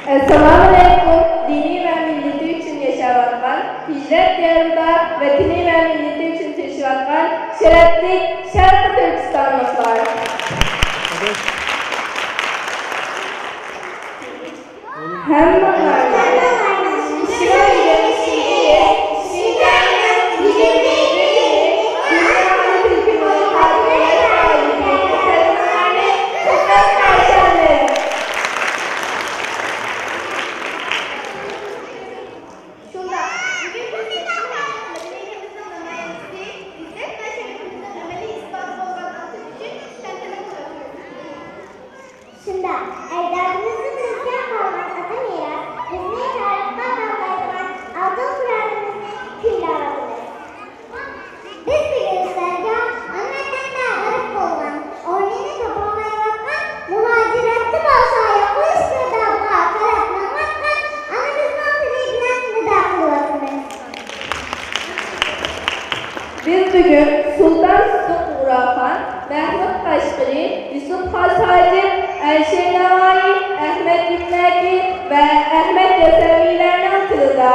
Esselamualeyküm, dini ve milleti için yaşavatkan, hicret diyarında vatini ve milleti için teşvivatkan, şerefli Şarkı Türkistanlıklar. Hem bunlarla işine geliştiği, şimdiden bilgileri, dünyanın hükümeti hakkında sahibi, kadınlarını kutlar karşılanır. Şunda, ecdadımızın rızkına kalan ata miras, bizne taraftan davranılan altın kuralımızın külahıdır. Biz bir gösterge, annetten de ağırıp olan, oynayını kapamaya bakkan, muhaciratlı başaya kuşkırda buğa karatına bakkan, anamızdan süreklen nidaklı bakınız. Biz bugün Sultan Sıdık Uğrakan, Mehmet Kaşgari, Yusuf Hasacı, Elşe Navai, Ahmet Yükneki ve Ahmet Yasevilerinin kılıda.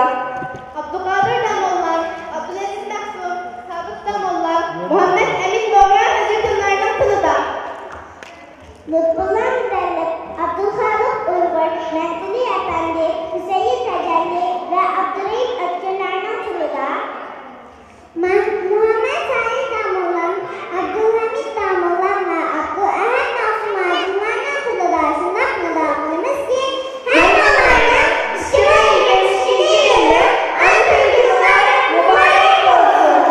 Abdülkadir Damollar, Abdülaziz Mahsur, Sabık Damollar, Muhammed Emin Doğru Hazretleri'nin kılıda. Lütfullah Müderrip, Abdülkadir Uygur, Mehdi Efendi, Hüseyin Tecelli ve Abdülrahim Ötkürlerinin kılıda. Muhammed Salih Damollar, Abdülhamid Damollar ve Abdülahad Nasım Acılarının kılıda şundan kılıdağımız ki her zamanın şirin yılı Antülküler mübarek olsun.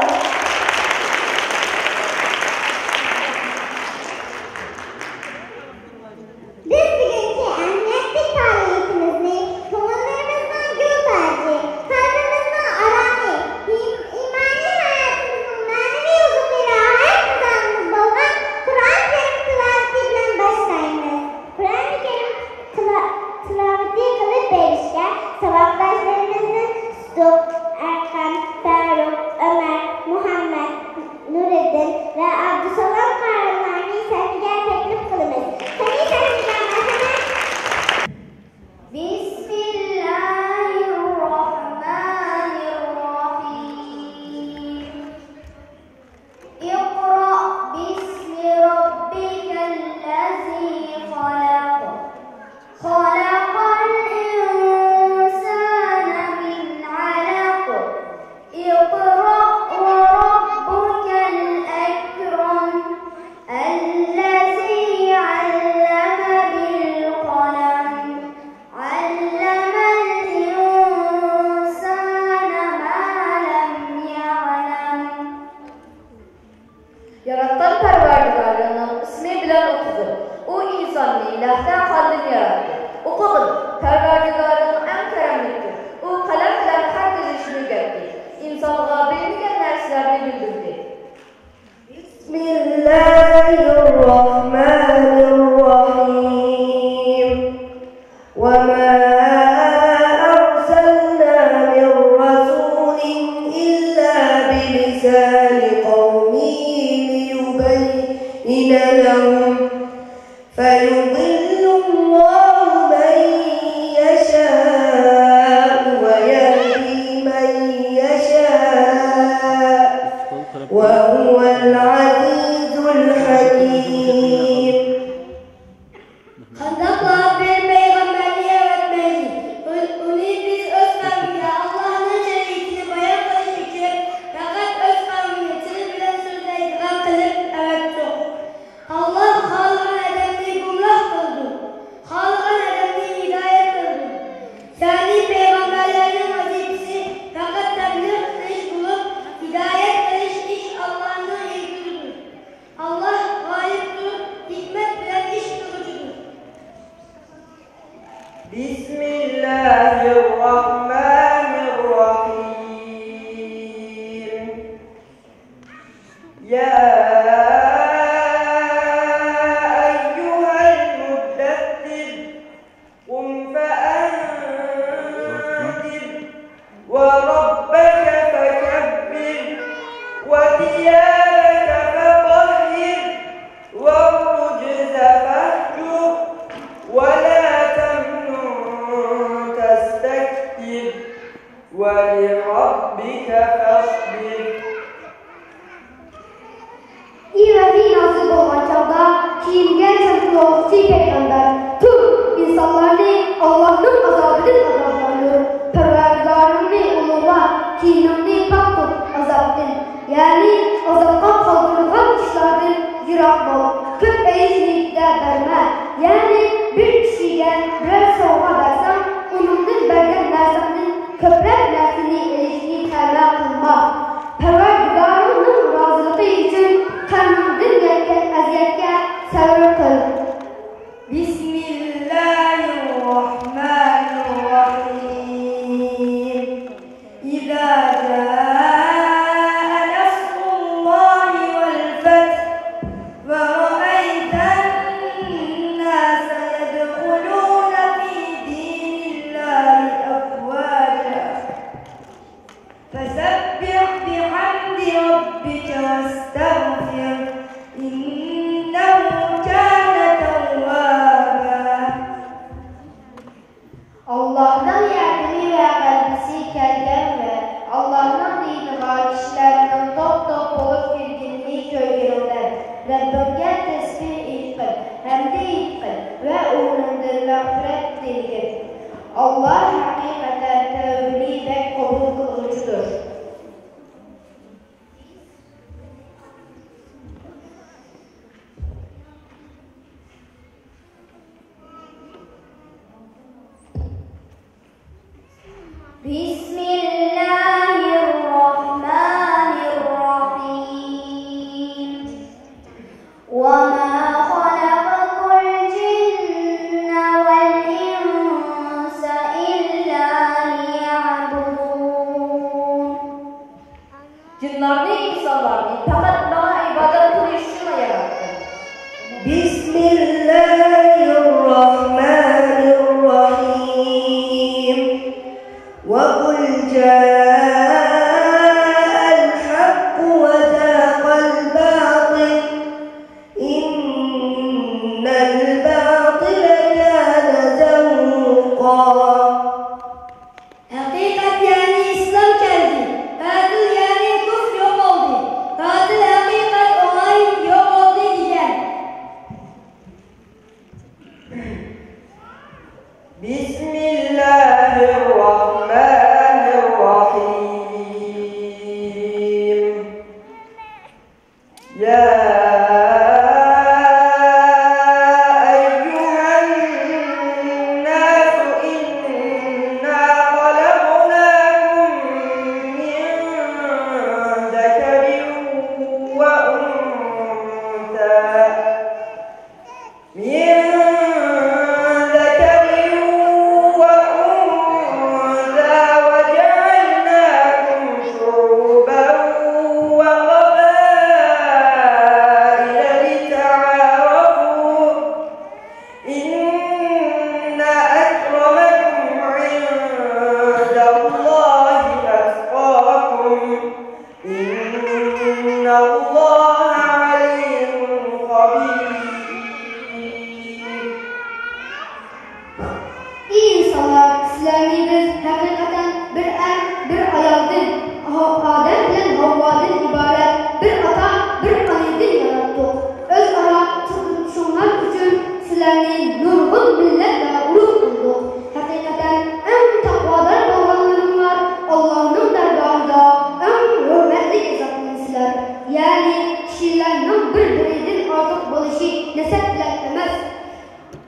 Biz bugünkü emniyetli faaliyetimizi konularımızdan gül tercih, kalbimizden arami, imani hayatımızın manevi huzuruyla hayat kazanımız olan Kur'an-ı Kerim tilavetiyle başlayınız. Kur'an-ı Kerim tilaveti kılıp verişken sevapdaşlarımızın Sıdık, Erkan, Faruk, Ömer, Muhammed, Nureddin ve Abdüsalam kahramanlarını sevgiler teklif kılınız. Bismillahirrahmanirrahim. İqra bismi rabbikellezî halak. Halakal insâne min alaq. İqra ve rabbukel ekrem. Ellezî alleme bil kalem. Allemel insâne mâ lem ya'lem. Yaratan Perverdigarının ismi bilen okudu. O insanı ilahdan kaldın yarattı. O kadın Perverdigarının en keremliktir. O kalem bilen herkes işini gördü. İnsanlığa bilmeyen derslerini bildirdi. Bismillahirrahmanirrahim. Ve ma arsalna min rasulin illa bilisani kavmihi liyubeyyine lehum feyudillullahu men بسم الله الرحمن الرحيم يا أيها المدثر قم فأنذر وربك فكبر وثيابك فطهر والرجز فاهجر ولا تمنن تستكبر ولربك فاصبر. İlahi nazil olan çağda kiyimgen çarpılı olsun peygamber tüm insanlarını Allah'ın azabının azaplanıyor. Perverdigarını onurla kiyimini pak tut azaptın. Yani azaptan kaldırılan kişilerden yırak ol. Kırk eğizlikte verme. Yani bir kişiye birer savunma versen onundan bergen dersenin köprek dersini ilişkiyi terler kılma. Perverdigarının razılığı için Tanrı'nın gereken aziyetke sabır kıl. Bismillahirrahmanirrahim. İzâ câe nasrullâhi vel feth ve ra'eytennâse yedhulûne fî dînillâhi afvâca. Fesebbih bihamdi rabbike vestağfir. İnnehu kâne tevvâbâ. Allah'tan yardımı ve kalbisi kelgen ve Allah'tan dini var kişilerden top top olup girdiğini köygerler. Rabbimge tesbih etkin, hem de etkin ve uğrundur mağfiret dilir. Allah hakikaten tevbeli ve kabul kılıcıdır. Bismillahirrahmanirrahim. وَمَا خَلَقْتُ الْجِنَّ وَالْإِنسَ إِلَّا لِيَعْبُدُونِ. Cinlarını, insanlarını fakat bana ibadet kılış için yarattım. Bismillahirrahmanirrahim. وَقُلْ جَاءَ الْحَقُّ وَزَهَقَ الْبَاطِلُ إِنَّ الْبَاطِلَ كَانَ زَهُوقًا. Hakikat yani İslam geldi. Batıl yani küfür yok oldu. Batıl hakikat olay yok oldu diyen. Bismillahirrahmanirrahim. Ya eyyühen nâsu innâ halaknâkum min zekerin ve untâ. وجعلناكم شعوبا وقبائل لتعارفوا إن أكرمكم عند الله أتقاكم إن الله عليم خبير. İyi insanlar, sizlerle biz hakikaten bir ayaldan, Adem ile Havva'dan ibaret bir ata, bir annedan yarattık. Öz ara tutuşunlar için sizlerle nurgun millet ve uruk bulduk. Hakikaten en takvadar davrananlar Allah'ın dergahında en hürmetli yazatmışlar. Yani kişilerden birbirinden artık balışı nesep bilen emez.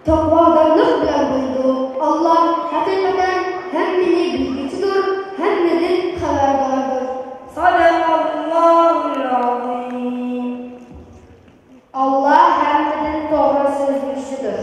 Takvadarlık bilen buydu. Allah hakikaten hem beni bilgicidir hem de haberdardır. Sadakallahul azim. Allah hem de doğru sözlüsüdür.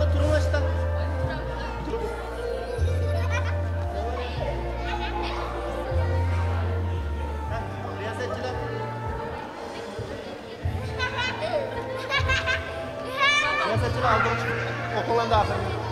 Ama turun açtı. Riyasetçiler. Riyasetçiler aldım. Okuldan da aferin.